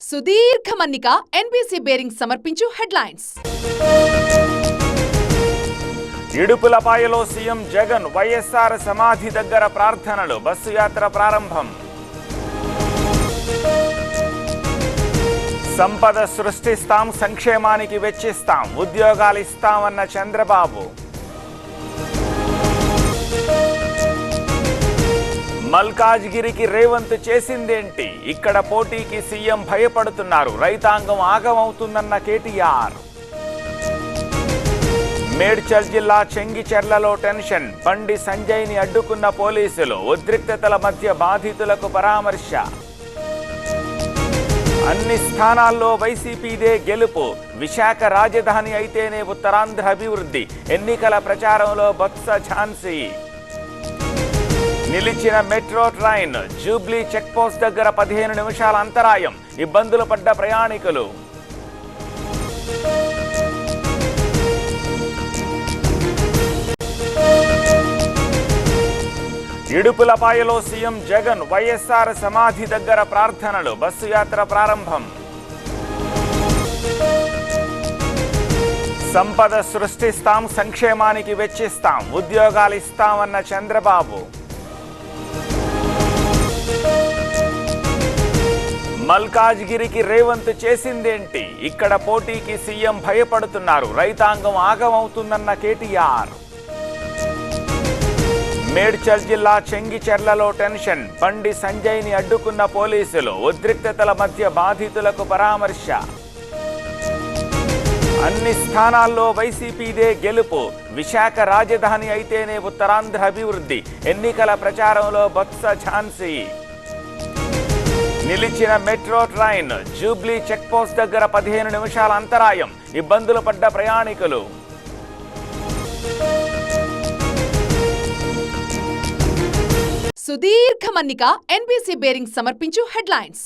సుదీర్ఘ మన్నిక NBC bearing సమర్పించు హెడ్లైన్స్. ఇడుపులపాయలో సీఎం జగన్ వైఎస్ఆర్ సమాధి దగ్గర ప్రార్థనలు, బస్సు యాత్ర ప్రారంభం. సంపద సృష్టిస్తాం, సంక్షేమానికి వెచ్చిస్తాం, ఉద్యోగాలు ఇస్తామన్న చంద్రబాబు. మల్కాజ్గిరికి రేవంత్ చేసిందేంటి? ఇక్కడ పోటీకి సీఎం భయపడుతున్నారు, రైతాంగం ఆగమవుతుందన్న కేటీఆర్. మేడ్చల్ జిల్లా చెంగిచెర్లలో టెన్షన్, బండి సంజయ్ని అడ్డుకున్న పోలీసులు, ఉద్రిక్తతల మధ్య బాధితులకు పరామర్శ. అన్ని స్థానాల్లో వైసీపీదే గెలుపు, విశాఖ రాజధాని అయితేనే ఉత్తరాంధ్ర అభివృద్ధి, ఎన్నికల ప్రచారంలో బొత్స ఝాన్సీ. నిలిచిన మెట్రో ట్రైన్, జూబ్లీ చెక్పోస్ట్ దగ్గర 15 నిమిషాల అంతరాయం, ఇబ్బందులు పడ్డ ప్రయాణికులు. ఇడుపులపాయలో సీఎం జగన్ వైఎస్ఆర్ సమాధి దగ్గర ప్రార్థనలు, బస్సు యాత్ర ప్రారంభం. సంపద సృష్టిస్తాం, సంక్షేమానికి వెచ్చిస్తాం, ఉద్యోగాలు ఇస్తామన్న చంద్రబాబు. మల్కాజ్గిరికి రేవంత్ చేసిందేంటి? ఇక్కడ పోటీకి సీఎం భయపడుతున్నారు, రైతాంగం ఆగమవుతుందన్న కేటీఆర్. మేడ్చల్ జిల్లా చెంగిచెర్లలో టెన్షన్, బండి సంజయ్ని అడ్డుకున్న పోలీసులు, ఉద్రిక్తతల మధ్య బాధితులకు పరామర్శ. అన్ని స్థానాల్లో వైసీపీదే గెలుపు, విశాఖ రాజధాని అయితేనే ఉత్తరాంధ్ర అభివృద్ధి, ఎన్నికల ప్రచారంలో బొత్స ఝాన్సీ. నిలిచిన మెట్రో ట్రైన్, జూబ్లీ చెక్పోస్ట్ దగ్గర 15 నిమిషాల అంతరాయం, ఇబ్బందులు పడ్డ ప్రయాణికులు. సుదీర్ఘ మన్నిక ఎన్బీసీ బేరింగ్ సమర్పించు హెడ్లైన్స్.